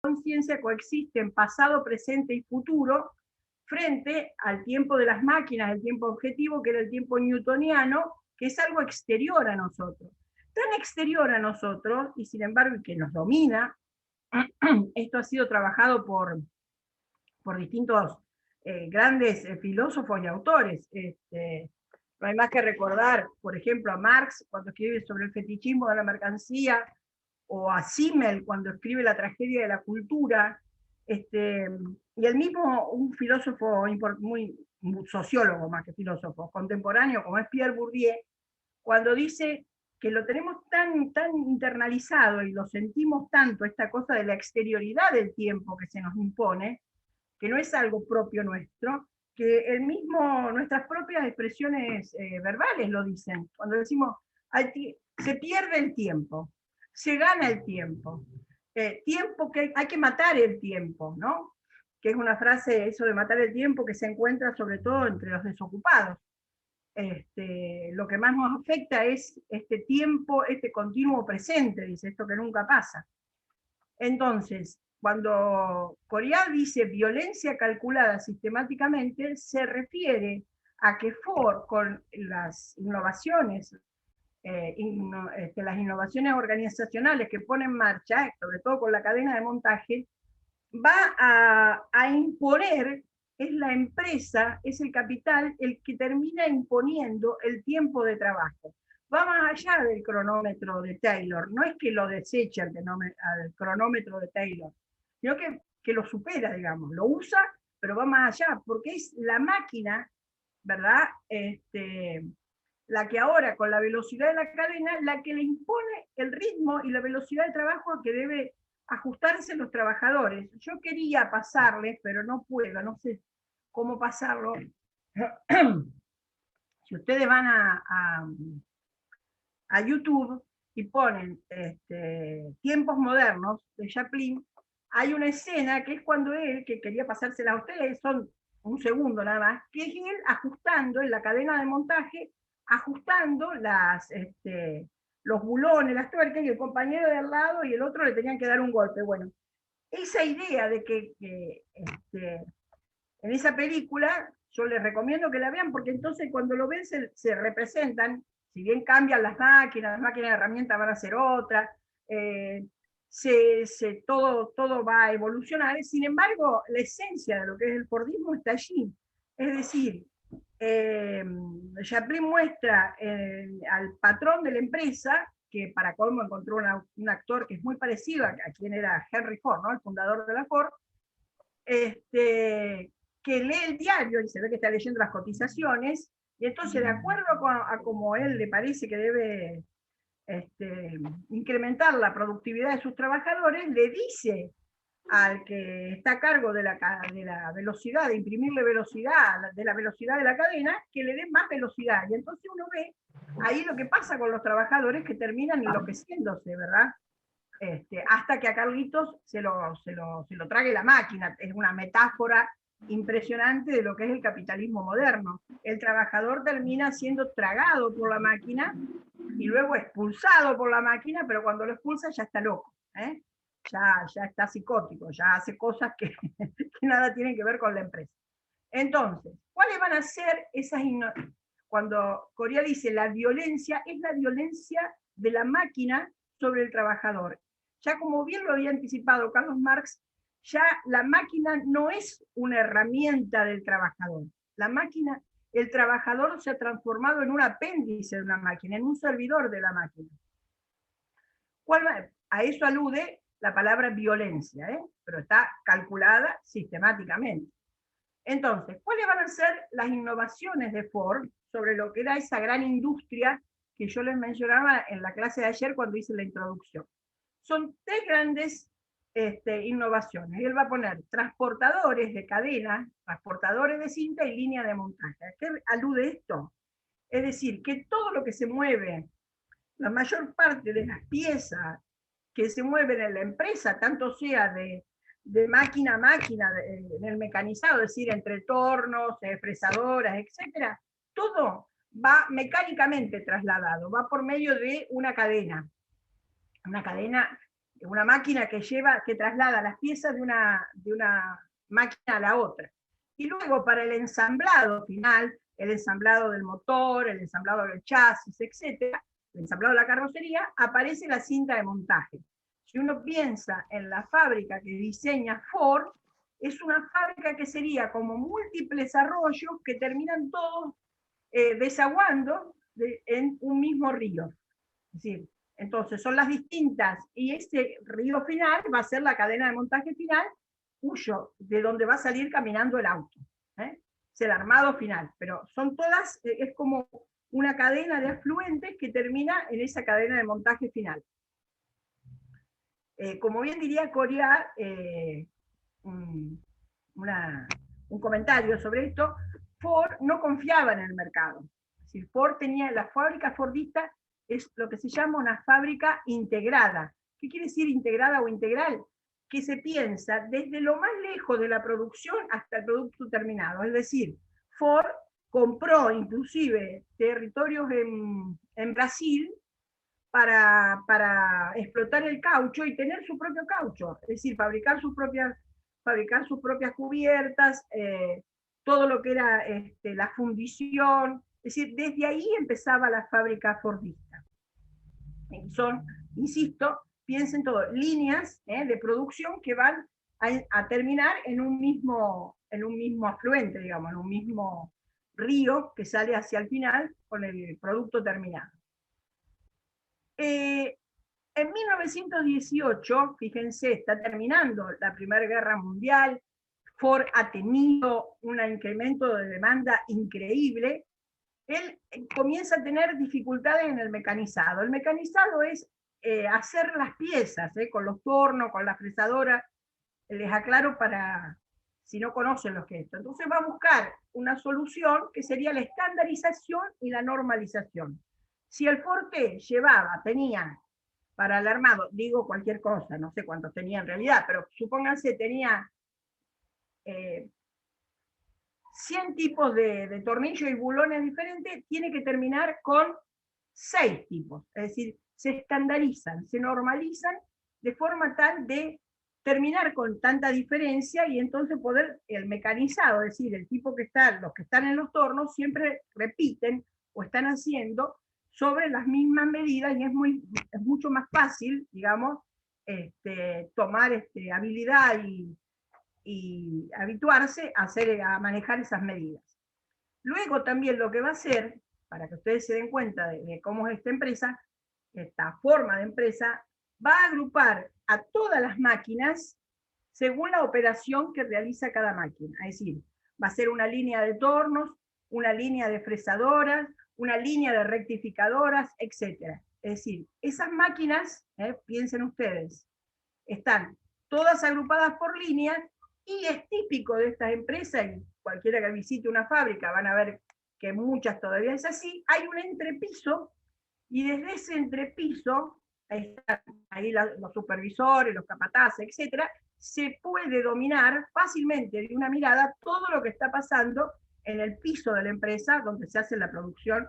conciencia coexisten pasado, presente y futuro frente al tiempo de las máquinas, el tiempo objetivo, que era el tiempo newtoniano, que es algo exterior a nosotros. Tan exterior a nosotros, y sin embargo que nos domina. Esto ha sido trabajado por distintos grandes filósofos y autores. No hay más que recordar, por ejemplo, a Marx cuando escribe sobre el fetichismo de la mercancía, o a Simmel cuando escribe La tragedia de la cultura, y el mismo, un filósofo muy sociólogo más que filósofo, contemporáneo, como es Pierre Bourdieu, cuando dice que lo tenemos tan internalizado y lo sentimos tanto, esta cosa de la exterioridad del tiempo que se nos impone, que no es algo propio nuestro, que nuestras propias expresiones verbales lo dicen. Cuando decimos, se pierde el tiempo, se gana el tiempo, tiempo que hay que matar el tiempo, ¿no? Que es una frase, eso de matar el tiempo, que se encuentra sobre todo entre los desocupados. Lo que más nos afecta es este tiempo, este continuo presente, dice, esto que nunca pasa. Entonces, cuando Coriat dice violencia calculada sistemáticamente, se refiere a que Ford, con las innovaciones, las innovaciones organizacionales que pone en marcha, sobre todo con la cadena de montaje, va a imponer, es la empresa, es el capital el que termina imponiendo el tiempo de trabajo. Va más allá del cronómetro de Taylor, no es que lo deseche al cronómetro de Taylor, sino que lo supera, digamos, lo usa, pero va más allá, porque es la máquina, ¿verdad? La que ahora, con la velocidad de la cadena, la que le impone el ritmo y la velocidad de trabajo que debe ajustarse los trabajadores. Yo quería pasarles, pero no puedo, no sé cómo pasarlo. Si ustedes van a YouTube y ponen tiempos modernos de Chaplin, hay una escena que es cuando él, que quería pasársela a ustedes, son un segundo nada más, que es él ajustando en la cadena de montaje, ajustando los bulones, las tuercas, y el compañero de al lado y el otro le tenían que dar un golpe. Bueno, esa idea de que en esa película, yo les recomiendo que la vean, porque entonces cuando lo ven se representan, si bien cambian las máquinas de herramientas van a ser otras, todo va a evolucionar, sin embargo, la esencia de lo que es el Fordismo está allí. Es decir, Chaplin muestra al patrón de la empresa, que para colmo encontró un actor que es muy parecido a quien era Henry Ford, ¿no? El fundador de la Ford, que lee el diario y se ve que está leyendo las cotizaciones, y entonces, de acuerdo a como él le parece que debe incrementar la productividad de sus trabajadores, le dice al que está a cargo de la velocidad, de imprimirle velocidad, de la velocidad de la cadena, que le dé más velocidad. Y entonces uno ve ahí lo que pasa con los trabajadores, que terminan enloqueciéndose, ¿verdad? Hasta que a Carlitos se lo trague la máquina. Es una metáfora impresionante de lo que es el capitalismo moderno. El trabajador termina siendo tragado por la máquina y luego expulsado por la máquina, pero cuando lo expulsa ya está loco, ¿eh? Ya está psicótico, ya hace cosas que nada tienen que ver con la empresa. Entonces, ¿cuáles van a ser esas cuando Coria dice la violencia, es la violencia de la máquina sobre el trabajador? Ya como bien lo había anticipado Carlos Marx, ya la máquina no es una herramienta del trabajador. La máquina, el trabajador se ha transformado en un apéndice de una máquina, en un servidor de la máquina. A eso alude la palabra violencia, pero está calculada sistemáticamente. Entonces, ¿cuáles van a ser las innovaciones de Ford sobre lo que era esa gran industria que yo les mencionaba en la clase de ayer cuando hice la introducción? Son tres grandes innovaciones. Y él va a poner transportadores de cadena, transportadores de cinta y línea de montaje. ¿A qué alude esto? Es decir, que todo lo que se mueve, la mayor parte de las piezas que se mueven en la empresa, tanto sea de máquina a máquina, en el mecanizado, es decir, entre tornos, fresadoras, etcétera, todo va mecánicamente trasladado, va por medio de una cadena una máquina que traslada las piezas de una máquina a la otra. Y luego para el ensamblado final, el ensamblado del motor, el ensamblado del chasis, etcétera, el ensamblado de la carrocería, aparece la cinta de montaje. Si uno piensa en la fábrica que diseña Ford, es una fábrica que sería como múltiples arroyos que terminan todos desaguando en un mismo río. Es decir, entonces son las distintas, y ese río final va a ser la cadena de montaje final, de donde va a salir caminando el auto. Es el armado final, pero son todas, es como una cadena de afluentes que termina en esa cadena de montaje final. Como bien diría Coria, un comentario sobre esto, Ford no confiaba en el mercado. Es decir, Ford tenía, la fábrica fordista es lo que se llama una fábrica integrada. ¿Qué quiere decir integrada o integral? Que se piensa desde lo más lejos de la producción hasta el producto terminado. Es decir, Ford compró inclusive territorios en Brasil para explotar el caucho y tener su propio caucho, es decir, fabricar sus propias cubiertas, todo lo que era la fundición, es decir, desde ahí empezaba la fábrica fordista. Y son, insisto, piensen todo, líneas de producción que van a terminar en un mismo afluente, digamos, en un mismo río que sale hacia el final con el producto terminado. En 1918, fíjense, está terminando la Primera Guerra Mundial, Ford ha tenido un incremento de demanda increíble, él comienza a tener dificultades en el mecanizado. El mecanizado es hacer las piezas, con los tornos, con la fresadora, les aclaro para si no conocen lo que es esto. Entonces va a buscar una solución que sería la estandarización y la normalización. Si el Ford T tenía para el armado, digo cualquier cosa, no sé cuántos tenía en realidad, pero supónganse tenía 100 tipos de tornillos y bulones diferentes, tiene que terminar con 6 tipos. Es decir, se estandarizan, se normalizan de forma tal de terminar con tanta diferencia y entonces poder, el mecanizado, es decir, el tipo que está, los que están en los tornos, siempre repiten o están haciendo sobre las mismas medidas y es mucho más fácil, digamos, tomar habilidad y habituarse a manejar esas medidas. Luego también lo que va a hacer, para que ustedes se den cuenta de cómo es esta empresa, esta forma de empresa, va a agrupar a todas las máquinas según la operación que realiza cada máquina. Es decir, va a ser una línea de tornos, una línea de fresadoras, una línea de rectificadoras, etc. Es decir, esas máquinas, piensen ustedes, están todas agrupadas por líneas y es típico de estas empresas, y cualquiera que visite una fábrica van a ver que muchas todavía es así, hay un entrepiso y desde ese entrepiso, están ahí los supervisores, los capataces, etc., se puede dominar fácilmente de una mirada todo lo que está pasando en el piso de la empresa donde se hace la producción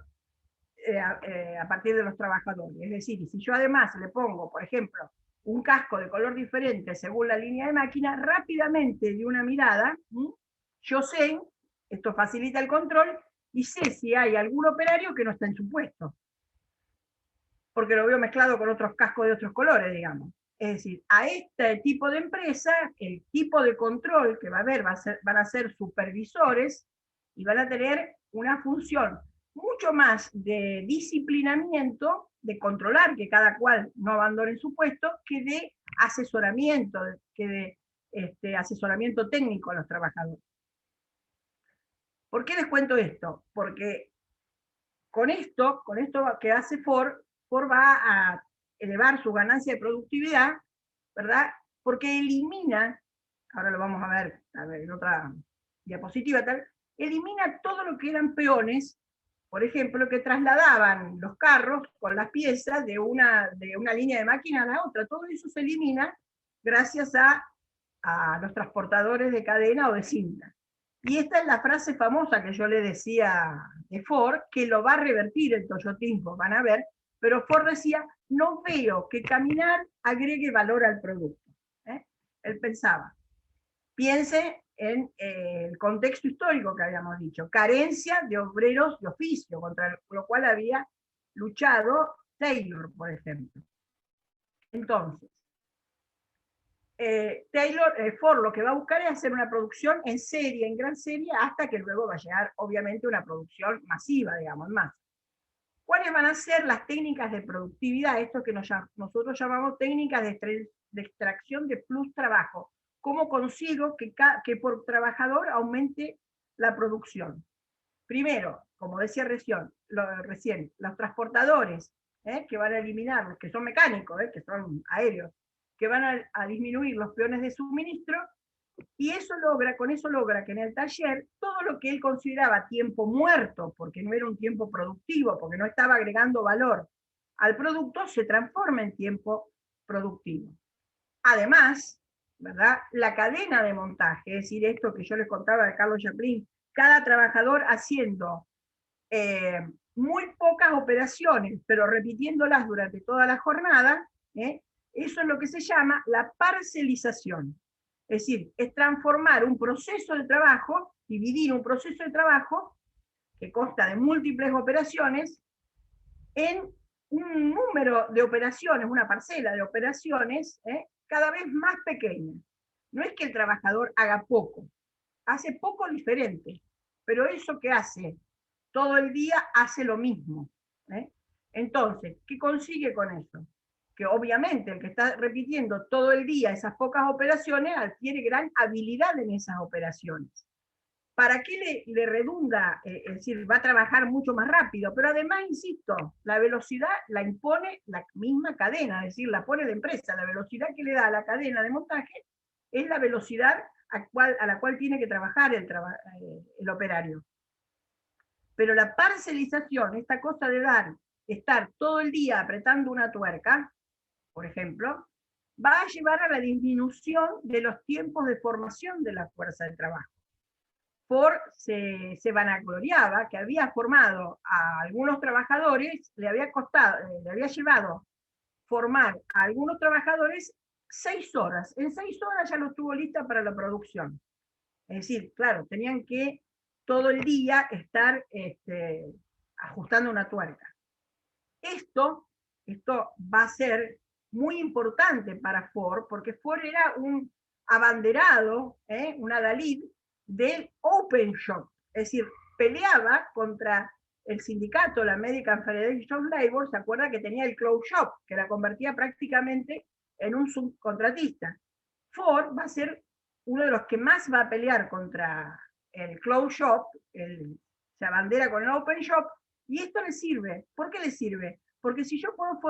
a partir de los trabajadores. Es decir, si yo además le pongo, por ejemplo, un casco de color diferente según la línea de máquina, rápidamente de una mirada, yo sé, esto facilita el control, y sé si hay algún operario que no está en su puesto, porque lo veo mezclado con otros cascos de otros colores, digamos. Es decir, a este tipo de empresa, el tipo de control que va a haber van a ser supervisores y van a tener una función mucho más de disciplinamiento, de controlar que cada cual no abandone su puesto, que de asesoramiento, que de asesoramiento técnico a los trabajadores. ¿Por qué les cuento esto? Porque con esto que hace Ford va a elevar su ganancia de productividad, ¿verdad? Porque elimina, ahora lo vamos a ver en otra diapositiva, elimina todo lo que eran peones, por ejemplo, que trasladaban los carros con las piezas de una línea de máquina a la otra. Todo eso se elimina gracias a los transportadores de cadena o de cinta. Y esta es la frase famosa que yo le decía de Ford, que lo va a revertir el toyotismo, van a ver, Pero Ford decía, no veo que caminar agregue valor al producto. Él pensaba, piense en el contexto histórico que habíamos dicho, carencia de obreros de oficio, contra lo cual había luchado Taylor, por ejemplo. Entonces, Ford lo que va a buscar es hacer una producción en serie, en gran serie, hasta que luego va a llegar, obviamente, una producción masiva, digamos, más. ¿Cuáles van a ser las técnicas de productividad? Esto que nosotros llamamos técnicas de extracción de plus trabajo. ¿Cómo consigo que por trabajador aumente la producción? Primero, como decía recién, los transportadores, que van a eliminar, los que son mecánicos, que son aéreos, que van a disminuir los peones de suministro, y con eso logra que en el taller todo lo que él consideraba tiempo muerto, porque no era un tiempo productivo, porque no estaba agregando valor al producto, se transforma en tiempo productivo. Además, ¿verdad? La cadena de montaje, es decir, esto que yo les contaba de Carlos Chaplin, cada trabajador haciendo muy pocas operaciones, pero repitiéndolas durante toda la jornada, eso es lo que se llama la parcelización. Es decir, es transformar un proceso de trabajo, dividir un proceso de trabajo que consta de múltiples operaciones en un número de operaciones, una parcela de operaciones, cada vez más pequeña. No es que el trabajador haga poco, hace poco diferente, pero eso que hace todo el día hace lo mismo. Entonces, ¿qué consigue con eso? Que obviamente el que está repitiendo todo el día esas pocas operaciones adquiere gran habilidad en esas operaciones. ¿Para qué le redunda? Es decir, va a trabajar mucho más rápido, pero además, insisto, la velocidad la impone la misma cadena, es decir, la pone la empresa. La velocidad que le da a la cadena de montaje es la velocidad a la cual tiene que trabajar el operario. Pero la parcelización, esta cosa de estar todo el día apretando una tuerca, por ejemplo, va a llevar a la disminución de los tiempos de formación de la fuerza de trabajo. Ford se vanagloriaba que había formado a algunos trabajadores, le había llevado formar a algunos trabajadores 6 horas. En 6 horas ya lo estuvo lista para la producción. Es decir, claro, tenían que todo el día estar ajustando una tuerca. Esto va a ser muy importante para Ford, porque Ford era un abanderado, un adalid del open shop, es decir, peleaba contra el sindicato, la American Federation of Labor, se acuerda que tenía el closed shop, que la convertía prácticamente en un subcontratista. Ford va a ser uno de los que más va a pelear contra el closed shop, se abandera con el open shop, y esto le sirve. ¿Por qué le sirve? Porque si yo puedo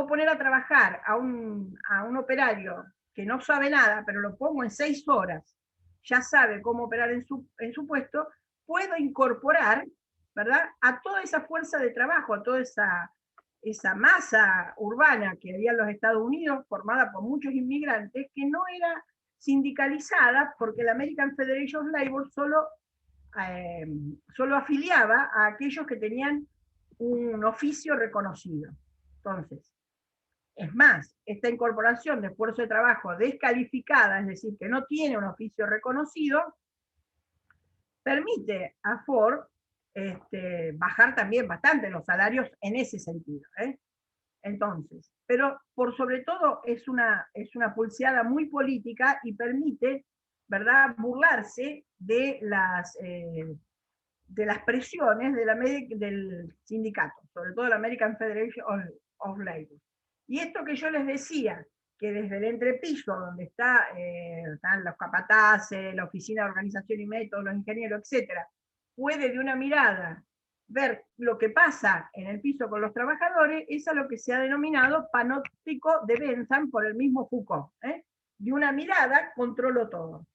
poner a trabajar a un operario que no sabe nada, pero lo pongo en 6 horas, ya sabe cómo operar en su puesto, puedo incorporar, ¿verdad?, a toda esa fuerza de trabajo, a toda esa masa urbana que había en los Estados Unidos, formada por muchos inmigrantes, que no era sindicalizada porque la American Federation of Labor solo afiliaba a aquellos que tenían un oficio reconocido. Entonces, es más, esta incorporación de fuerza de trabajo descalificada, es decir, que no tiene un oficio reconocido, permite a Ford bajar también bastante los salarios en ese sentido. Entonces, pero por sobre todo es una pulseada muy política y permite, ¿verdad?, burlarse de las presiones del sindicato, sobre todo la American Federation of Labor. Y esto que yo les decía, que desde el entrepiso, donde están los capataces, la oficina de organización y métodos, los ingenieros, etcétera, puede de una mirada ver lo que pasa en el piso con los trabajadores, es a lo que se ha denominado panóptico de Bentham por el mismo Foucault. De una mirada controlo todo.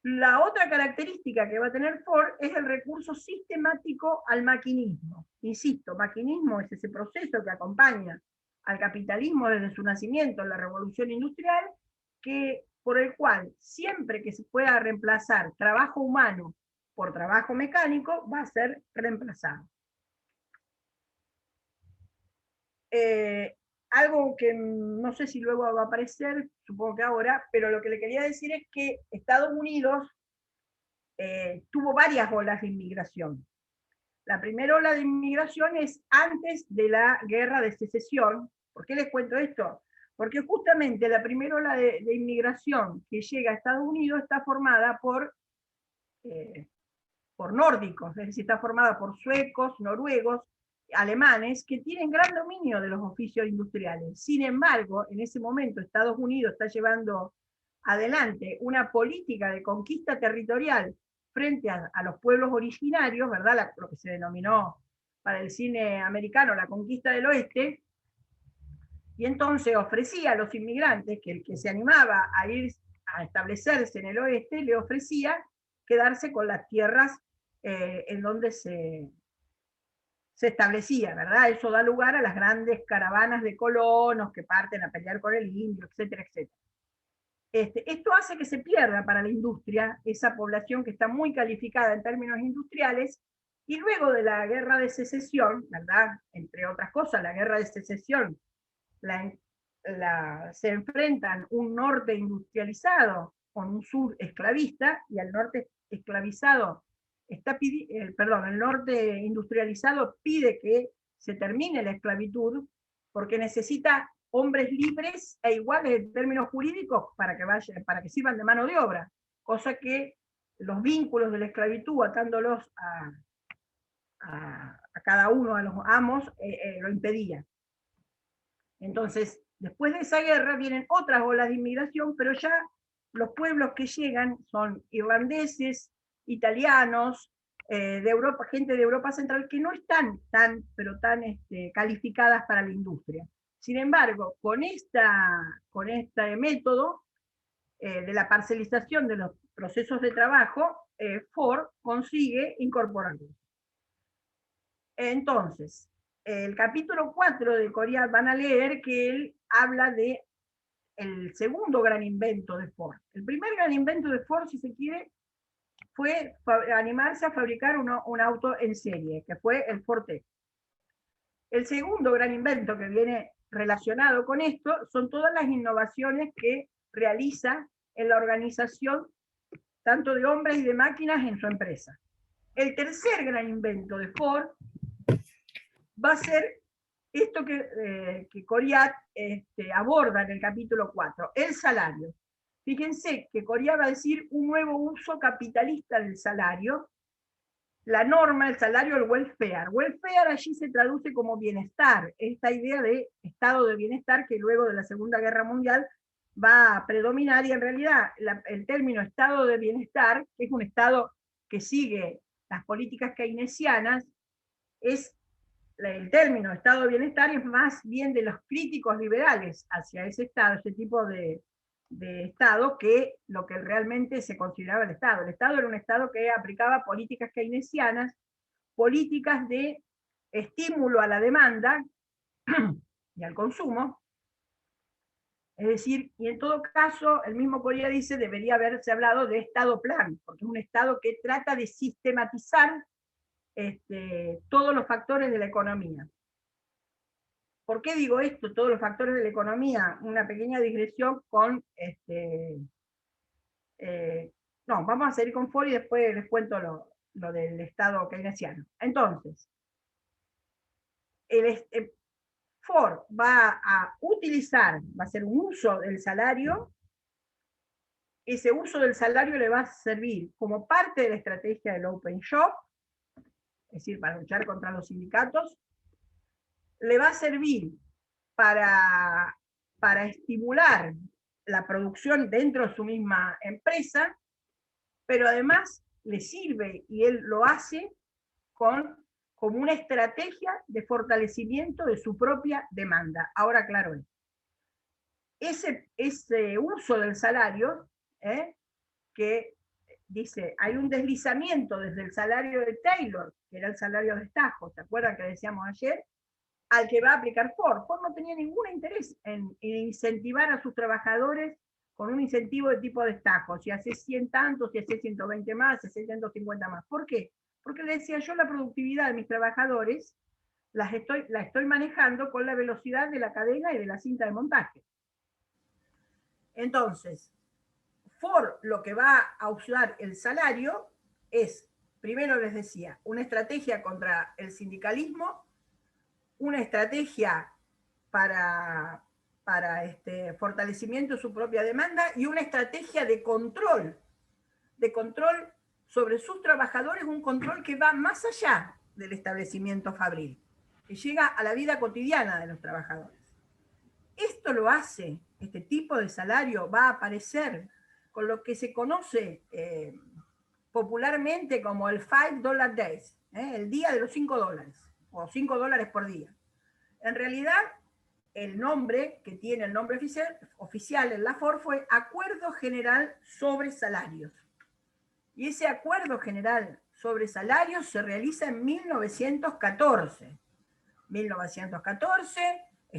La otra característica que va a tener Ford es el recurso sistemático al maquinismo. Insisto, maquinismo es ese proceso que acompaña al capitalismo desde su nacimiento en la Revolución Industrial, por el cual siempre que se pueda reemplazar trabajo humano por trabajo mecánico, va a ser reemplazado. algo que no sé si luego va a aparecer, supongo que ahora, pero lo que le quería decir es que Estados Unidos tuvo varias olas de inmigración. La primera ola de inmigración es antes de la guerra de secesión. ¿Por qué les cuento esto? Porque justamente la primera ola de inmigración que llega a Estados Unidos está formada por nórdicos, es decir, está formada por suecos, noruegos, alemanes, que tienen gran dominio de los oficios industriales. Sin embargo, en ese momento Estados Unidos está llevando adelante una política de conquista territorial frente a los pueblos originarios, ¿verdad? Lo que se denominó para el cine americano la conquista del oeste, y entonces ofrecía a los inmigrantes que el que se animaba a ir a establecerse en el oeste, le ofrecía quedarse con las tierras en donde se establecía, ¿verdad? Eso da lugar a las grandes caravanas de colonos que parten a pelear con el indio, etcétera, etcétera. Esto hace que se pierda para la industria esa población que está muy calificada en términos industriales, y luego de la guerra de secesión, ¿verdad? Entre otras cosas, la guerra de secesión se enfrentan un norte industrializado con un sur esclavista, y al norte esclavizado el norte industrializado pide que se termine la esclavitud porque necesita hombres libres e iguales en términos jurídicos para que sirvan de mano de obra, cosa que los vínculos de la esclavitud, atándolos a cada uno, a los amos, lo impedía. Entonces, después de esa guerra vienen otras olas de inmigración, pero ya los pueblos que llegan son irlandeses, italianos, de Europa, gente de Europa Central, que no están tan calificadas para la industria. Sin embargo, con este método de la parcelización de los procesos de trabajo, Ford consigue incorporarlos. Entonces, el capítulo 4 de Coriat van a leer que él habla de el segundo gran invento de Ford. El primer gran invento de Ford, si se quiere, fue animarse a fabricar un auto en serie, que fue el Ford T. El segundo gran invento que viene relacionado con esto son todas las innovaciones que realiza en la organización tanto de hombres y de máquinas en su empresa. El tercer gran invento de Ford va a ser esto que Coriat aborda en el capítulo 4, el salario. Fíjense que Coriat va a decir un nuevo uso capitalista del salario, la norma, el salario, el welfare. Welfare allí se traduce como bienestar, esta idea de estado de bienestar que luego de la Segunda Guerra Mundial va a predominar, y en realidad el término estado de bienestar, que es un estado que sigue las políticas keynesianas, es el término estado de bienestar es más bien de los críticos liberales hacia ese estado, ese tipo de estado, que lo que realmente se consideraba el estado. El estado era un estado que aplicaba políticas keynesianas, políticas de estímulo a la demanda y al consumo. Es decir, y en todo caso, el mismo Coriat dice, debería haberse hablado de estado plan, porque es un estado que trata de sistematizar todos los factores de la economía. ¿Por qué digo esto? Todos los factores de la economía, una pequeña digresión con no, vamos a seguir con Ford y después les cuento lo del estado keynesiano. Entonces, Ford va a utilizar, va a hacer un uso del salario. Ese uso del salario le va a servir como parte de la estrategia del Open Shop, es decir, para luchar contra los sindicatos. Le va a servir para estimular la producción dentro de su misma empresa, pero además le sirve, y él lo hace como una estrategia de fortalecimiento de su propia demanda. Ahora, claro, ese uso del salario, que dice, hay un deslizamiento desde el salario de Taylor, que era el salario de estajo, ¿se acuerdan que decíamos ayer?, al que va a aplicar Ford. Ford no tenía ningún interés en incentivar a sus trabajadores con un incentivo de tipo de estajo, si hace 100 tantos, si hace 120 más, si hace 150 más. ¿Por qué? Porque le decía, yo la productividad de mis trabajadores la estoy manejando con la velocidad de la cadena y de la cinta de montaje. Entonces, Ford lo que va a usar el salario es, primero les decía, una estrategia contra el sindicalismo, una estrategia para fortalecimiento de su propia demanda y una estrategia de control sobre sus trabajadores, un control que va más allá del establecimiento fabril, que llega a la vida cotidiana de los trabajadores. Esto lo hace, este tipo de salario va a aparecer con lo que se conoce popularmente como el $5 days, el día de los $5, o $5 por día. En realidad, el nombre que tiene el nombre oficial en la Ford fue Acuerdo General sobre Salarios. Y ese Acuerdo General sobre Salarios se realiza en 1914. 1914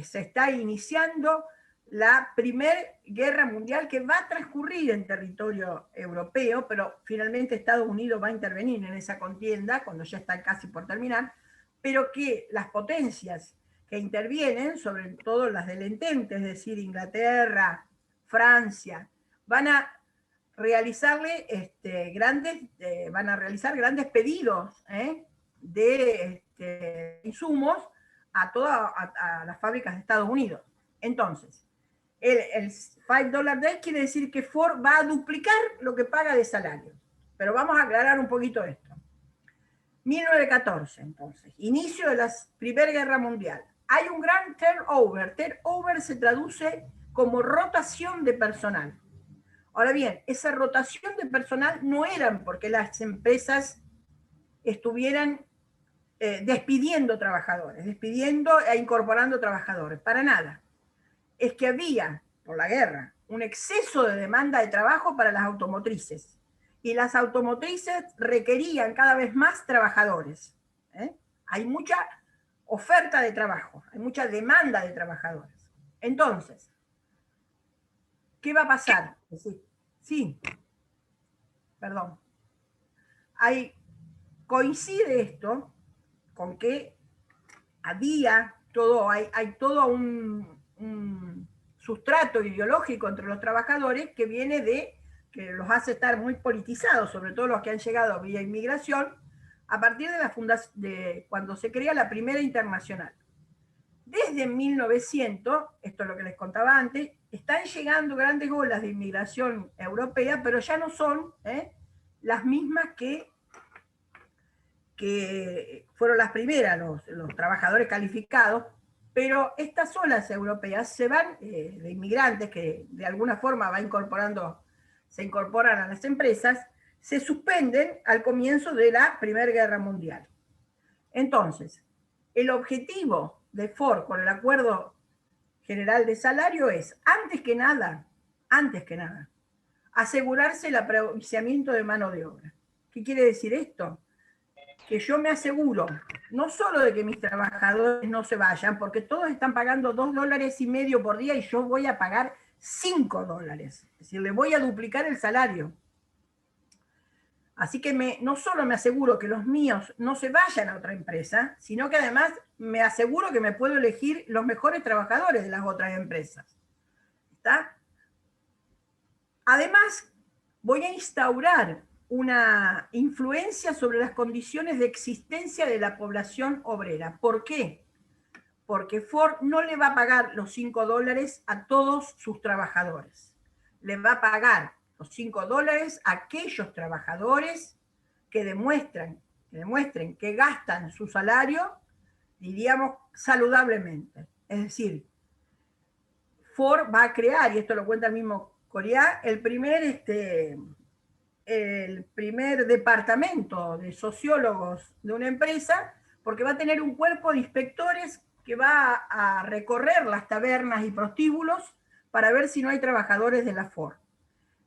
se está iniciando la Primera Guerra Mundial, que va a transcurrir en territorio europeo, pero finalmente Estados Unidos va a intervenir en esa contienda, cuando ya está casi por terminar, pero que las potencias que intervienen, sobre todo las del Entente, es decir, Inglaterra, Francia, van a realizarle van a realizar grandes pedidos de insumos a las fábricas de Estados Unidos. Entonces, el $5 day quiere decir que Ford va a duplicar lo que paga de salario. Pero vamos a aclarar un poquito esto. 1914, entonces, inicio de la Primera Guerra Mundial. Hay un gran turnover. Turnover se traduce como rotación de personal. Ahora bien, esa rotación de personal no eran porque las empresas estuvieran despidiendo trabajadores, despidiendo e incorporando trabajadores, para nada. Es que había, por la guerra, un exceso de demanda de trabajo para las automotrices. Y las automotrices requerían cada vez más trabajadores. Hay mucha oferta de trabajo, hay mucha demanda de trabajadores. Entonces, ¿qué va a pasar? Sí, perdón. Coincide esto con que hay todo un sustrato ideológico entre los trabajadores que viene que los hace estar muy politizados, sobre todo los que han llegado vía inmigración, a partir de cuando se crea la Primera Internacional. Desde 1900, esto es lo que les contaba antes, están llegando grandes olas de inmigración europea, pero ya no son las mismas que fueron las primeras, los trabajadores calificados, pero estas olas europeas se van, de inmigrantes que de alguna forma se incorporan a las empresas, se suspenden al comienzo de la Primera Guerra Mundial. Entonces, el objetivo de Ford con el Acuerdo General de Salario es, antes que nada, asegurarse el aprovechamiento de mano de obra. ¿Qué quiere decir esto? Que yo me aseguro no solo de que mis trabajadores no se vayan, porque todos están pagando $2.50 por día y yo voy a pagar $5. Es decir, le voy a duplicar el salario. Así que no solo me aseguro que los míos no se vayan a otra empresa, sino que además me aseguro que me puedo elegir los mejores trabajadores de las otras empresas. ¿Está? Además, voy a instaurar una influencia sobre las condiciones de existencia de la población obrera. ¿Por qué? Porque Ford no le va a pagar los $5 a todos sus trabajadores. Le va a pagar los $5 a aquellos trabajadores que demuestren que gastan su salario, diríamos, saludablemente. Es decir, Ford va a crear, y esto lo cuenta el mismo Coria, el primer departamento de sociólogos de una empresa, porque va a tener un cuerpo de inspectores que va a recorrer las tabernas y prostíbulos para ver si no hay trabajadores de la Ford.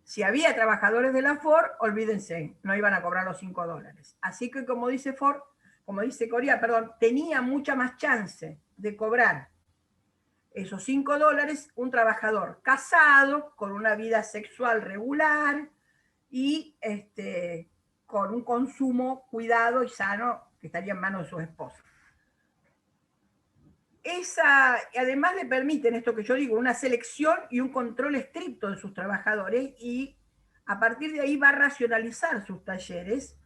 Si había trabajadores de la Ford, olvídense, no iban a cobrar los $5. Así que como dice Coria, tenía mucha más chance de cobrar esos $5 un trabajador casado, con una vida sexual regular y con un consumo cuidado y sano que estaría en manos de sus esposas. además le permiten esto que yo digo, una selección y un control estricto de sus trabajadores, y a partir de ahí va a racionalizar sus talleres,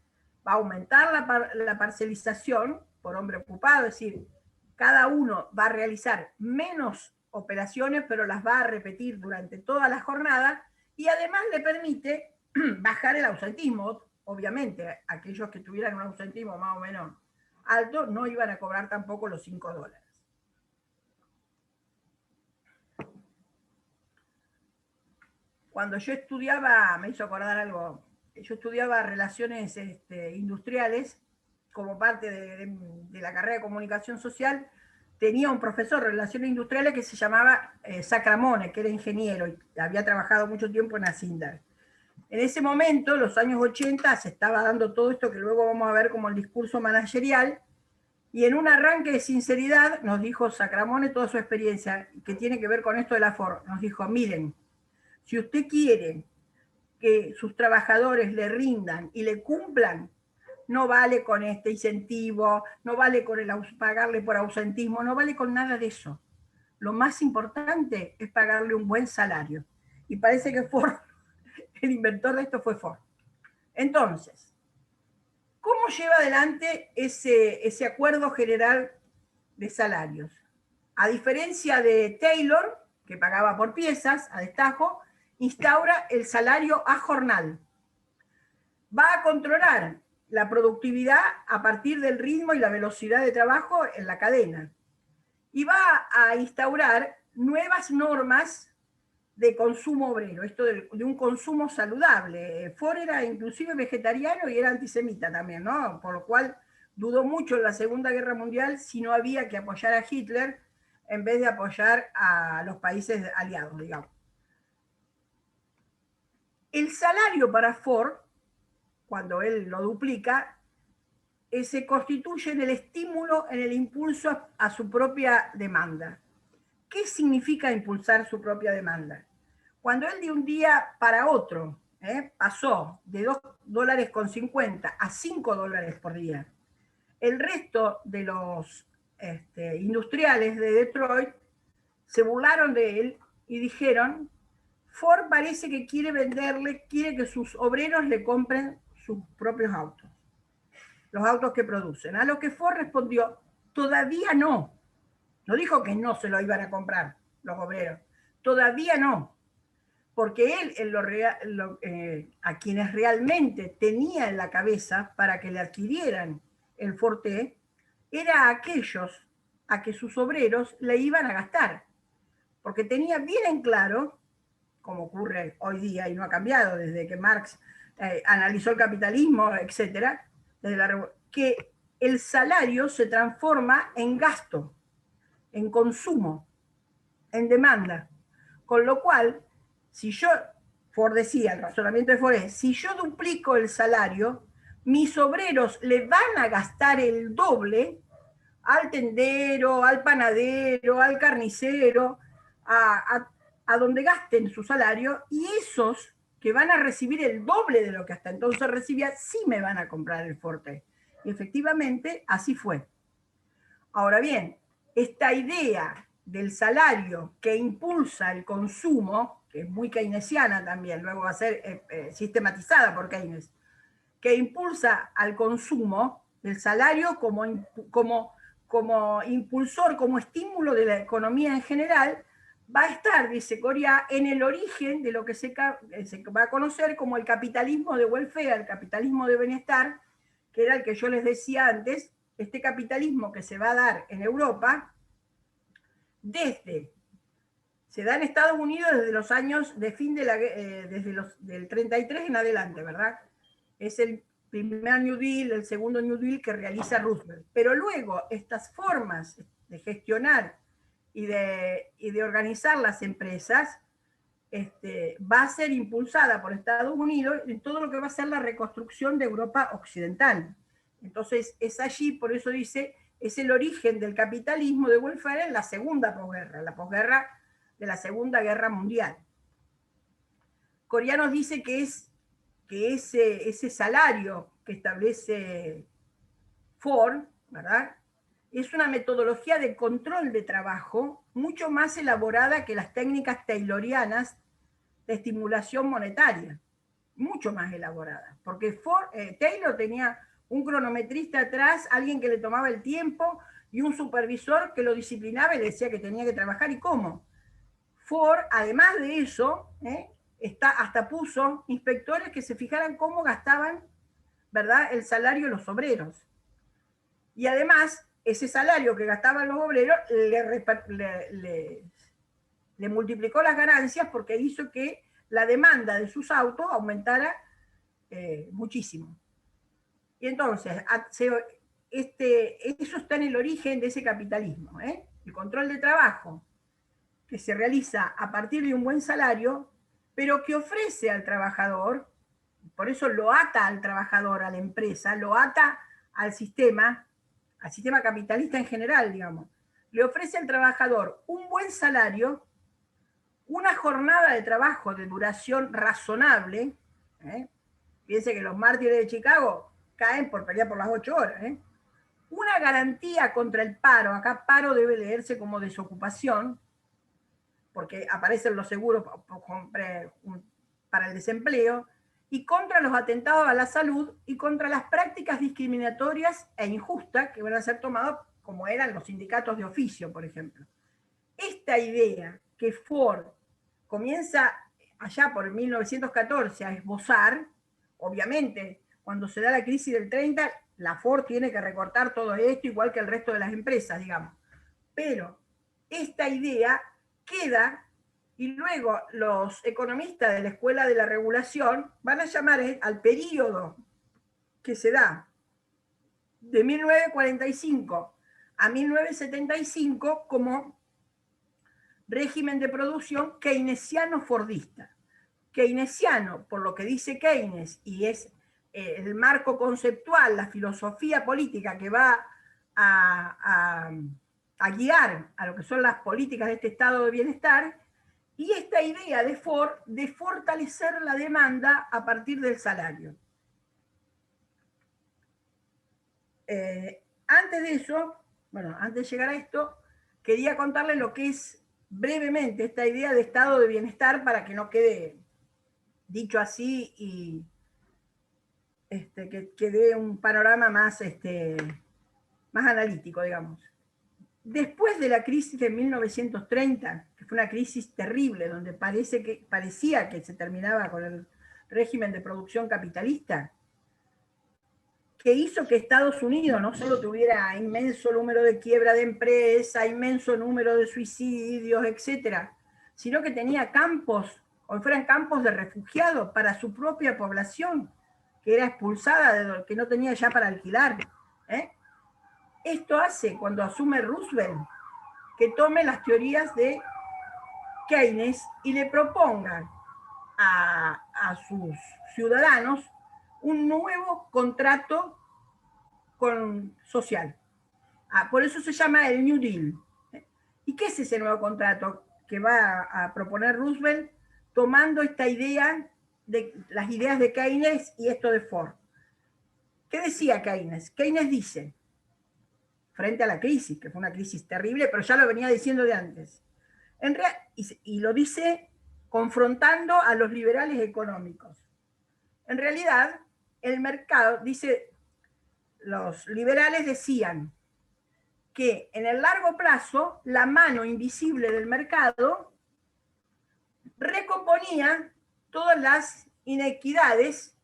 va a aumentar la parcelización por hombre ocupado, es decir, cada uno va a realizar menos operaciones, pero las va a repetir durante toda la jornada, y además le permite bajar el ausentismo. Obviamente, aquellos que tuvieran un ausentismo más o menos alto no iban a cobrar tampoco los $5. Cuando yo estudiaba, me hizo acordar algo, yo estudiaba relaciones industriales como parte de la carrera de comunicación social. Tenía un profesor de relaciones industriales que se llamaba Sacramone, que era ingeniero y había trabajado mucho tiempo en Asindar. En ese momento, los años 80, se estaba dando todo esto que luego vamos a ver como el discurso managerial, y en un arranque de sinceridad nos dijo Sacramone toda su experiencia, que tiene que ver con esto de la Ford. Nos dijo, miren, si usted quiere que sus trabajadores le rindan y le cumplan, no vale con este incentivo, no vale con el pagarle por ausentismo, no vale con nada de eso. Lo más importante es pagarle un buen salario. Y parece que Ford, el inventor de esto fue Ford. Entonces, ¿cómo lleva adelante ese acuerdo general de salarios? A diferencia de Taylor, que pagaba por piezas, a destajo, instaura el salario a jornal. Va a controlar la productividad a partir del ritmo y la velocidad de trabajo en la cadena. Y va a instaurar nuevas normas de consumo obrero, esto de un consumo saludable. Ford era inclusive vegetariano y era antisemita también, ¿no? Por lo cual dudó mucho en la Segunda Guerra Mundial si no había que apoyar a Hitler en vez de apoyar a los países aliados, digamos. El salario para Ford, cuando él lo duplica, se constituye en el estímulo, en el impulso a su propia demanda. ¿Qué significa impulsar su propia demanda? Cuando él de un día para otro pasó de $2.50 a $5 por día, el resto de los industriales de Detroit se burlaron de él y dijeron, Ford parece que quiere que sus obreros le compren sus propios autos, los autos que producen. A lo que Ford respondió, todavía no. No dijo que no se lo iban a comprar los obreros, todavía no, porque a quienes realmente tenía en la cabeza para que le adquirieran el Forte, era a aquellos a que sus obreros le iban a gastar, porque tenía bien en claro, como ocurre hoy día y no ha cambiado desde que Marx analizó el capitalismo, etcétera, que el salario se transforma en gasto, en consumo, en demanda. Con lo cual, si yo, Ford decía, el razonamiento de Ford es, si yo duplico el salario, mis obreros le van a gastar el doble al tendero, al panadero, al carnicero, a donde gasten su salario, y esos que van a recibir el doble de lo que hasta entonces recibía, sí me van a comprar el Forte. Y efectivamente, así fue. Ahora bien, esta idea del salario que impulsa el consumo, que es muy keynesiana también, luego va a ser sistematizada por Keynes, que impulsa al consumo, el salario como impulsor, como estímulo de la economía en general, va a estar, dice Coria, en el origen de lo que se va a conocer como el capitalismo de welfare, el capitalismo de bienestar, que era el que yo les decía antes, este capitalismo que se va a dar en Europa se da en Estados Unidos desde los años de fin del 33 en adelante, ¿verdad? Es el primer New Deal, el segundo New Deal que realiza Roosevelt. Pero luego estas formas de gestionar y de organizar las empresas va a ser impulsada por Estados Unidos en todo lo que va a ser la reconstrucción de Europa occidental. Entonces es allí, por eso dice, es el origen del capitalismo de welfare en la segunda posguerra, la posguerra de la Segunda Guerra Mundial. Coria nos dice que ese salario que establece Ford, ¿verdad? es una metodología de control de trabajo mucho más elaborada que las técnicas taylorianas de estimulación monetaria, mucho más elaborada, porque Taylor tenía un cronometrista atrás, alguien que le tomaba el tiempo y un supervisor que lo disciplinaba y le decía que tenía que trabajar y cómo. Ford, además de eso, hasta puso inspectores que se fijaran cómo gastaban, ¿verdad?, el salario de los obreros. Y además, ese salario que gastaban los obreros le multiplicó las ganancias porque hizo que la demanda de sus autos aumentara muchísimo. Y entonces, eso está en el origen de ese capitalismo, el control de trabajo, que se realiza a partir de un buen salario, pero que ofrece al trabajador, por eso lo ata al trabajador, a la empresa, lo ata al sistema capitalista en general, digamos. Le ofrece al trabajador un buen salario, una jornada de trabajo de duración razonable. Piense que los mártires de Chicago caen por pelear por las 8 horas. Una garantía contra el paro, acá paro debe leerse como desocupación, porque aparecen los seguros para el desempleo, y contra los atentados a la salud y contra las prácticas discriminatorias e injustas que van a ser tomadas como eran los sindicatos de oficio, por ejemplo. Esta idea que Ford comienza allá por 1914 a esbozar, obviamente cuando se da la crisis del 30, la Ford tiene que recortar todo esto igual que el resto de las empresas, digamos. Pero esta idea queda y luego los economistas de la Escuela de la Regulación van a llamar al periodo que se da de 1945 a 1975 como régimen de producción keynesiano-fordista. Keynesiano, por lo que dice Keynes, y es el marco conceptual, la filosofía política que va a guiar a lo que son las políticas de este estado de bienestar, y esta idea de Ford de fortalecer la demanda a partir del salario. Antes de eso, bueno, antes de llegar a esto, quería contarles lo que es brevemente esta idea de estado de bienestar para que no quede dicho así y que dé un panorama más, más analítico, digamos. Después de la crisis de 1930, que fue una crisis terrible, donde parecía que se terminaba con el régimen de producción capitalista, que hizo que Estados Unidos no solo tuviera inmenso número de quiebra de empresa, inmenso número de suicidios, etcétera, sino que tenía campos, o fueran campos de refugiados para su propia población, que era expulsada, que no tenía ya para alquilar. Esto hace, cuando asume Roosevelt, que tome las teorías de Keynes y le proponga a sus ciudadanos un nuevo contrato social. Por eso se llama el New Deal. ¿Y qué es ese nuevo contrato que va a proponer Roosevelt tomando esta idea, las ideas de Keynes y esto de Ford? ¿Qué decía Keynes? Keynes dice, frente a la crisis, que fue una crisis terrible, pero ya lo venía diciendo de antes, y lo dice confrontando a los liberales económicos. En realidad, el mercado, dice, los liberales decían que en el largo plazo la mano invisible del mercado recomponía todas las inequidades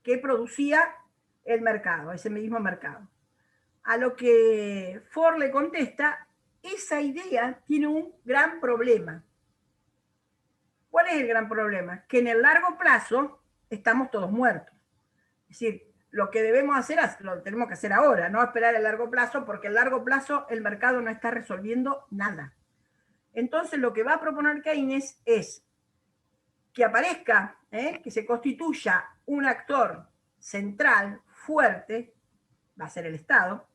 que producía el mercado, ese mismo mercado. A lo que Ford le contesta, esa idea tiene un gran problema. ¿Cuál es el gran problema? Que en el largo plazo estamos todos muertos. Es decir, lo que debemos hacer, lo tenemos que hacer ahora, no esperar el largo plazo, porque el largo plazo el mercado no está resolviendo nada. Entonces lo que va a proponer Keynes es que aparezca, que se constituya un actor central, fuerte, va a ser el Estado,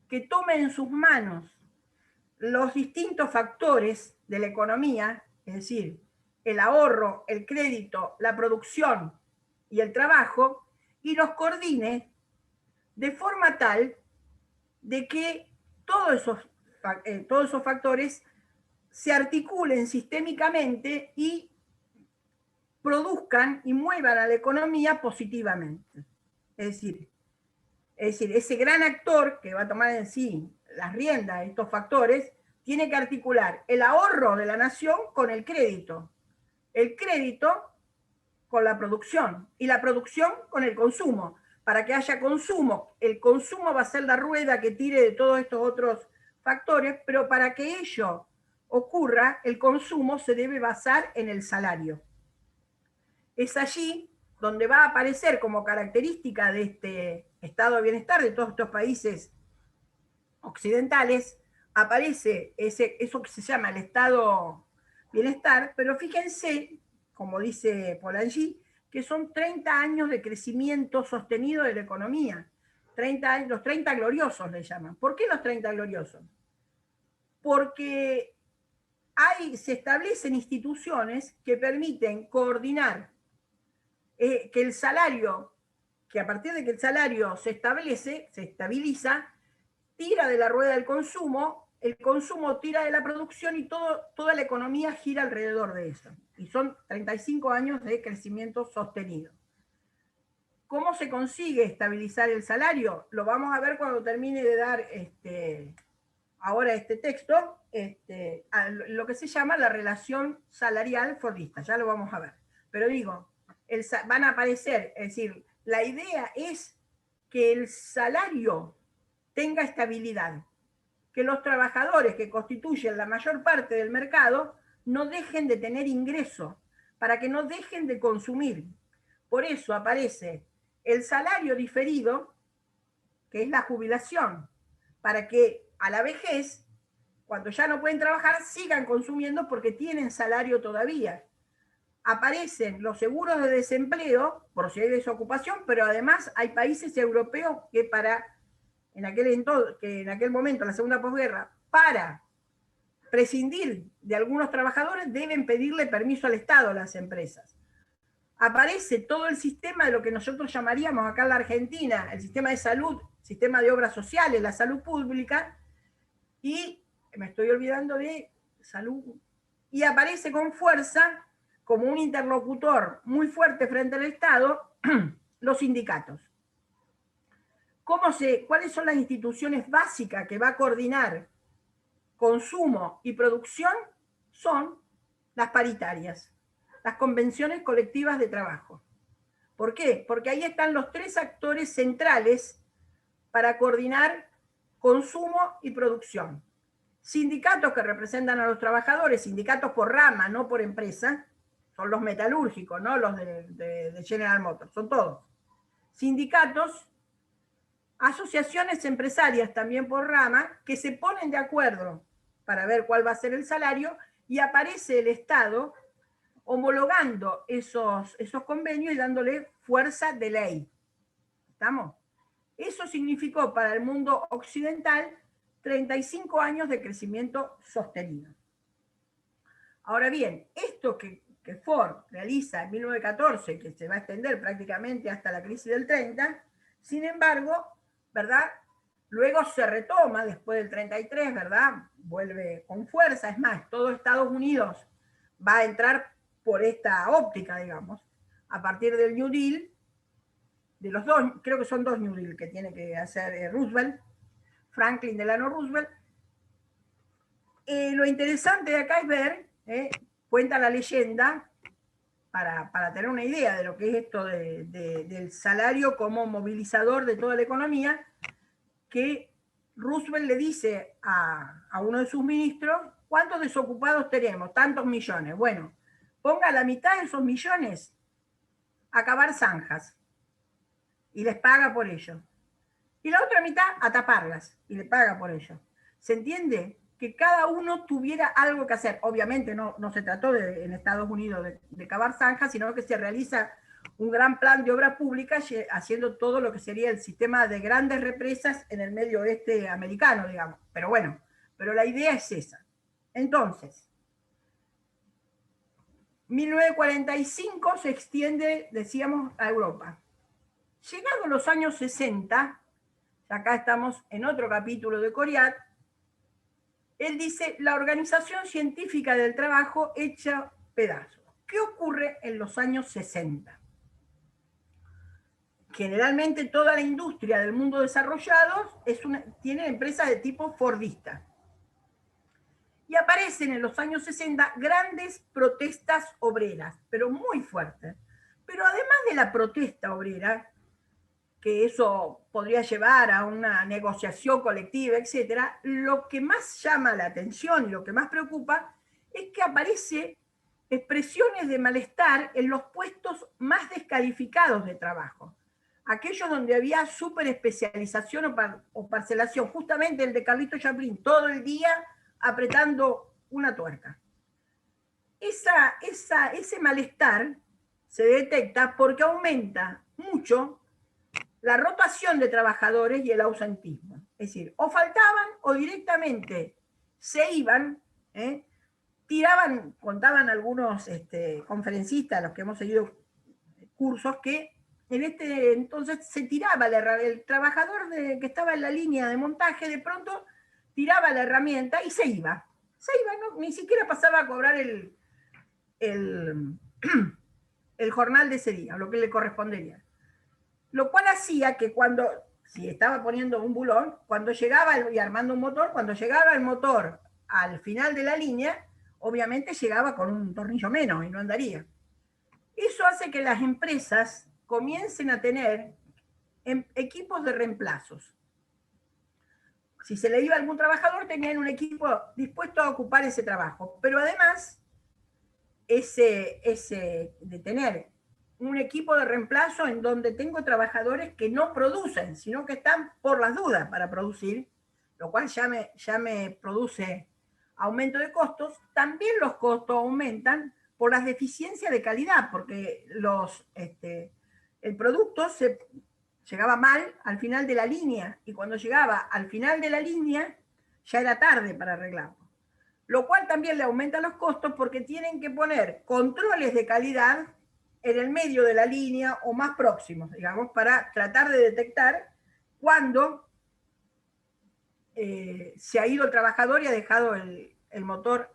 que tome en sus manos los distintos factores de la economía, es decir, el ahorro, el crédito, la producción y el trabajo, y los coordine de forma tal de que todos esos factores se articulen sistémicamente y produzcan y muevan a la economía positivamente. Es decir, ese gran actor que va a tomar en sí las riendas de estos factores, tiene que articular el ahorro de la nación con el crédito con la producción y la producción con el consumo. Para que haya consumo, el consumo va a ser la rueda que tire de todos estos otros factores, pero para que ello ocurra, el consumo se debe basar en el salario. Es allí donde va a aparecer como característica de este estado de bienestar de todos estos países occidentales, aparece eso que se llama el estado bienestar, pero fíjense, como dice Polanyi, que son 30 años de crecimiento sostenido de la economía. Los 30 gloriosos le llaman. ¿Por qué los 30 gloriosos? Porque se establecen instituciones que permiten coordinar que el salario, que a partir de que el salario se estabiliza, tira de la rueda del consumo, el consumo tira de la producción y toda la economía gira alrededor de eso. Y son 35 años de crecimiento sostenido. ¿Cómo se consigue estabilizar el salario? Lo vamos a ver cuando termine de dar ahora este texto, lo que se llama la relación salarial fordista, ya lo vamos a ver. Pero digo, van a aparecer, es decir, la idea es que el salario tenga estabilidad, que los trabajadores que constituyen la mayor parte del mercado no dejen de tener ingreso, para que no dejen de consumir. Por eso aparece el salario diferido, que es la jubilación, para que a la vejez, cuando ya no pueden trabajar, sigan consumiendo porque tienen salario todavía. Aparecen los seguros de desempleo, por si hay desocupación, pero además hay países europeos que en aquel momento, la segunda posguerra, para prescindir de algunos trabajadores, deben pedirle permiso al Estado a las empresas. Aparece todo el sistema de lo que nosotros llamaríamos acá en la Argentina, el sistema de salud, sistema de obras sociales, la salud pública, y me estoy olvidando de salud, y aparece con fuerza, como un interlocutor muy fuerte frente al Estado, los sindicatos. ¿Cuáles son las instituciones básicas que va a coordinar consumo y producción? Son las paritarias, las convenciones colectivas de trabajo. ¿Por qué? Porque ahí están los tres actores centrales para coordinar consumo y producción. Sindicatos que representan a los trabajadores, sindicatos por rama, no por empresa, son los metalúrgicos, no los de General Motors, son todos. Sindicatos, asociaciones empresarias también por rama, que se ponen de acuerdo para ver cuál va a ser el salario, y aparece el Estado homologando esos convenios y dándole fuerza de ley. ¿Estamos? Eso significó para el mundo occidental 35 años de crecimiento sostenido. Ahora bien, esto que Ford realiza en 1914, que se va a extender prácticamente hasta la crisis del 30, sin embargo, ¿verdad? Luego se retoma después del 33, ¿verdad? Vuelve con fuerza, es más, todo Estados Unidos va a entrar por esta óptica, digamos, a partir del New Deal, de los dos, creo que son dos New Deal que tiene que hacer Roosevelt, Franklin Delano Roosevelt. Lo interesante de acá es ver, cuenta la leyenda, para tener una idea de lo que es esto del salario como movilizador de toda la economía, que Roosevelt le dice a uno de sus ministros, ¿cuántos desocupados tenemos? Tantos millones. Bueno, ponga la mitad de esos millones a cavar zanjas y les paga por ello. Y la otra mitad a taparlas y le paga por ello. ¿Se entiende? Que cada uno tuviera algo que hacer. Obviamente no se trató en Estados Unidos de cavar zanjas, sino que se realiza un gran plan de obra pública haciendo todo lo que sería el sistema de grandes represas en el medio oeste americano, digamos. Pero bueno, pero la idea es esa. Entonces, 1945 se extiende, decíamos, a Europa. Llegados los años 60, acá estamos en otro capítulo de Coriat, Él dice, la organización científica del trabajo hecha pedazos. ¿Qué ocurre en los años 60? Generalmente toda la industria del mundo desarrollado tiene empresas de tipo fordista. Y aparecen en los años 60 grandes protestas obreras, pero muy fuertes. Pero además de la protesta obrera, que eso podría llevar a una negociación colectiva, etcétera, lo que más llama la atención y lo que más preocupa es que aparece expresiones de malestar en los puestos más descalificados de trabajo, aquellos donde había superespecialización o parcelación, justamente el de Carlito Chaplin, todo el día apretando una tuerca. Ese malestar se detecta porque aumenta mucho la rotación de trabajadores y el ausentismo. Es decir, o faltaban o directamente se iban, tiraban, contaban algunos conferencistas, los que hemos seguido cursos, que en entonces se tiraba el trabajador que estaba en la línea de montaje, de pronto tiraba la herramienta y se iba. Se iba, ¿no? Ni siquiera pasaba a cobrar el jornal de ese día, lo que le correspondería. Lo cual hacía que si estaba poniendo un bulón, cuando llegaba y armando un motor, cuando llegaba el motor al final de la línea, obviamente llegaba con un tornillo menos y no andaría. Eso hace que las empresas comiencen a tener equipos de reemplazos. Si se le iba a algún trabajador, tenían un equipo dispuesto a ocupar ese trabajo. Pero además, de tener un equipo de reemplazo en donde tengo trabajadores que no producen, sino que están por las dudas para producir, lo cual ya me produce aumento de costos. También los costos aumentan por las deficiencias de calidad, porque el producto llegaba mal al final de la línea, y cuando llegaba al final de la línea ya era tarde para arreglarlo. Lo cual también le aumenta los costos porque tienen que poner controles de calidad en el medio de la línea o más próximos, digamos, para tratar de detectar cuándo se ha ido el trabajador y ha dejado el motor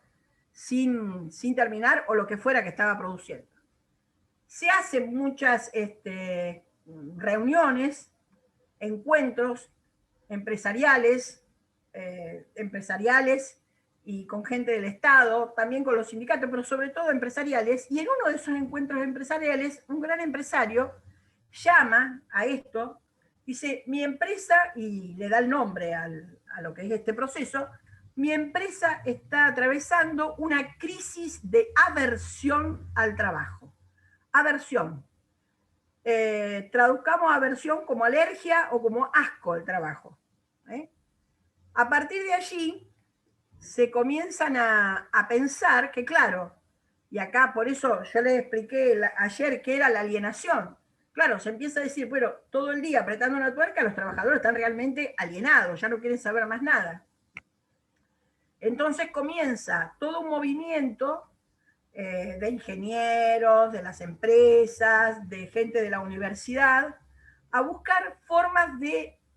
sin terminar o lo que fuera que estaba produciendo. Se hacen muchas reuniones, encuentros empresariales y con gente del Estado, también con los sindicatos, pero sobre todo empresariales, y en uno de esos encuentros empresariales, un gran empresario llama a esto, dice, mi empresa, y le da el nombre a lo que es este proceso, mi empresa está atravesando una crisis de aversión al trabajo. Aversión. Traduzcamos aversión como alergia o como asco al trabajo. A partir de allí, se comienzan a pensar que, claro, y acá por eso yo les expliqué ayer qué era la alienación. Claro, se empieza a decir, bueno, todo el día apretando una tuerca, los trabajadores están realmente alienados, ya no quieren saber más nada. Entonces comienza todo un movimiento de ingenieros, de las empresas, de gente de la universidad, a buscar formas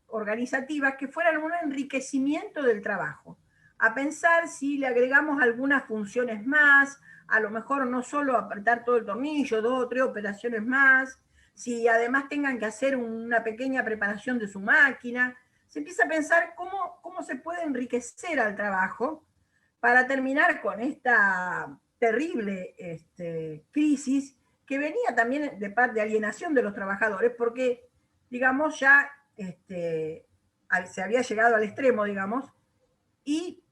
organizativas que fueran un enriquecimiento del trabajo, a pensar si le agregamos algunas funciones más, a lo mejor no solo apretar todo el tornillo, 2 o 3 operaciones más, si además tengan que hacer una pequeña preparación de su máquina. Se empieza a pensar cómo se puede enriquecer al trabajo para terminar con esta terrible crisis que venía también de parte de alienación de los trabajadores, porque, digamos, ya se había llegado al extremo, digamos, y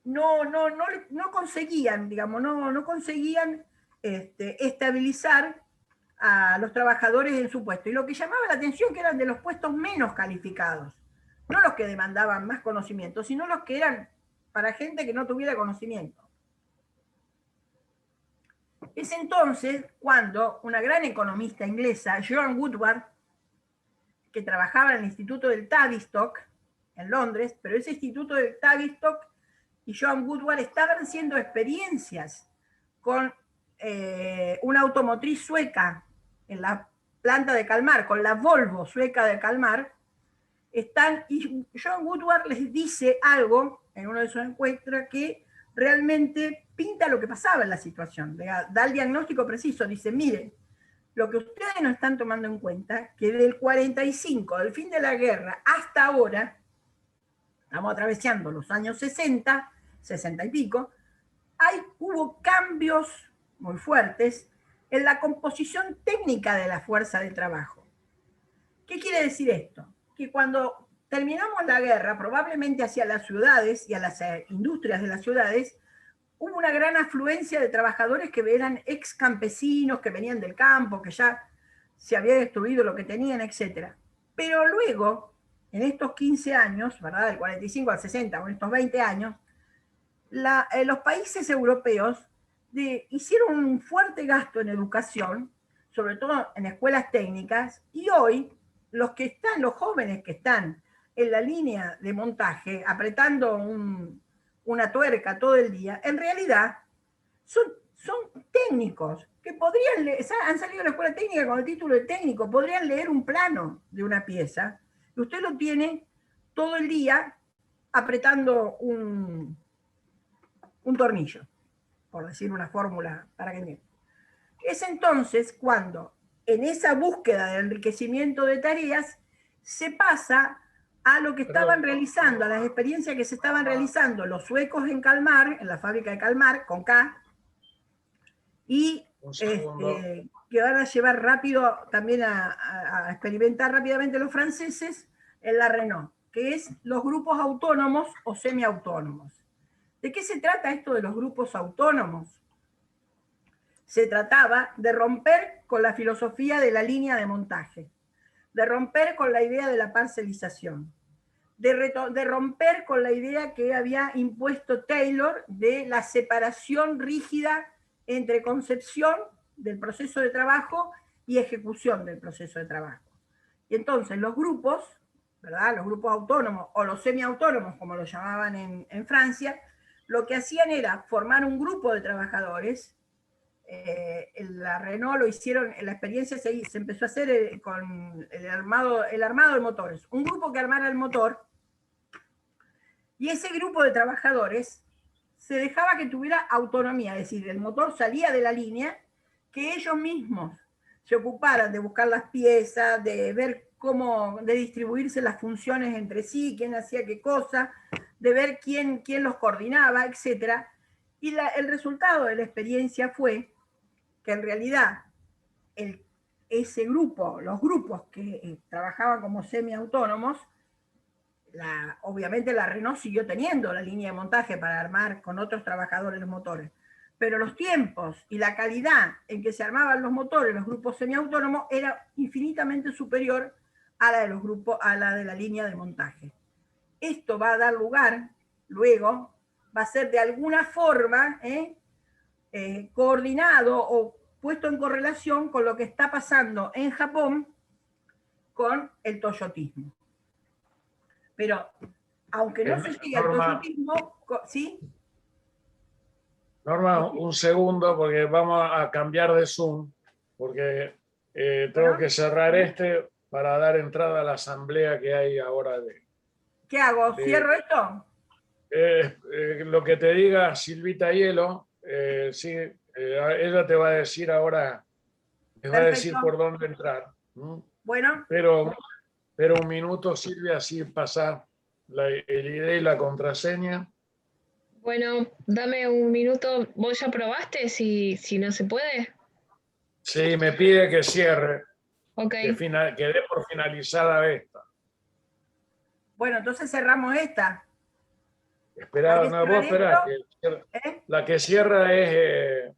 no conseguían, digamos, no conseguían estabilizar a los trabajadores en su puesto. Y lo que llamaba la atención que eran de los puestos menos calificados, no los que demandaban más conocimiento, sino los que eran para gente que no tuviera conocimiento. Es entonces cuando una gran economista inglesa, Joan Woodward, que trabajaba en el Instituto del Tavistock, en Londres, pero ese Instituto del Tavistock y Joan Woodward estaban haciendo experiencias con una automotriz sueca en la planta de Kalmar, con la Volvo sueca de Kalmar, y Joan Woodward les dice algo en uno de esos encuentros que realmente pinta lo que pasaba en la situación, da el diagnóstico preciso, dice, miren, lo que ustedes no están tomando en cuenta, que del 45, del fin de la guerra, hasta ahora, estamos atravesando los años 60, 60 y pico, hubo cambios muy fuertes en la composición técnica de la fuerza de trabajo. ¿Qué quiere decir esto? Que cuando terminamos la guerra, probablemente hacia las ciudades y a las industrias de las ciudades, hubo una gran afluencia de trabajadores que eran ex campesinos, que venían del campo, que ya se había destruido lo que tenían, etc. Pero luego, en estos 15 años, ¿verdad? Del 45 al 60, o en estos 20 años, los países europeos hicieron un fuerte gasto en educación, sobre todo en escuelas técnicas, y hoy los jóvenes que están en la línea de montaje, apretando una tuerca todo el día, en realidad son técnicos que han salido de la escuela técnica con el título de técnico, podrían leer un plano de una pieza, y usted lo tiene todo el día apretando un tornillo, por decir una fórmula para que entiendan. Es entonces cuando, en esa búsqueda de enriquecimiento de tareas, se pasa a lo que estaban realizando, a las experiencias que se estaban realizando los suecos en Kalmar, en la fábrica de Kalmar, con K, y que van a llevar rápido también a experimentar rápidamente los franceses en la Renault, que es los grupos autónomos o semiautónomos. ¿De qué se trata esto de los grupos autónomos? Se trataba de romper con la filosofía de la línea de montaje, de romper con la idea de la parcelización, de romper con la idea que había impuesto Taylor de la separación rígida entre concepción del proceso de trabajo y ejecución del proceso de trabajo. Y entonces los grupos, ¿verdad? Los grupos autónomos o los semiautónomos, como lo llamaban en Francia, lo que hacían era formar un grupo de trabajadores. La Renault lo hicieron, la experiencia se empezó a hacer con el armado de motores. Un grupo que armara el motor, y ese grupo de trabajadores se dejaba que tuviera autonomía, es decir, el motor salía de la línea, que ellos mismos se ocuparan de buscar las piezas, de ver cómo, de distribuirse las funciones entre sí, quién hacía qué cosa, de ver quién los coordinaba, etc. Y el resultado de la experiencia fue que en realidad ese grupo, los grupos que trabajaban como semiautónomos, obviamente la Renault siguió teniendo la línea de montaje para armar con otros trabajadores los motores, pero los tiempos y la calidad en que se armaban los motores, los grupos semiautónomos, era infinitamente superior a la de los grupos, a la de la línea de montaje. Esto va a dar lugar, luego, va a ser de alguna forma coordinado o puesto en correlación con lo que está pasando en Japón con el toyotismo. Pero, aunque no se llegue al toyotismo, ¿sí? Norma, un segundo, porque vamos a cambiar de Zoom, porque tengo que cerrar para dar entrada a la asamblea que hay ahora. ¿Qué hago? ¿Cierro esto? Lo que te diga Silvita Hielo, sí, ella te va a decir ahora, te va a decir por dónde entrar. Bueno. Pero un minuto, Silvia, así pasar el ID y la contraseña. Bueno, dame un minuto. ¿Vos ya probaste si no se puede? Sí, me pide que cierre. Ok. Que dé por finalizada esta. Bueno, entonces cerramos esta. Espera, no, vos esperá. La que cierra es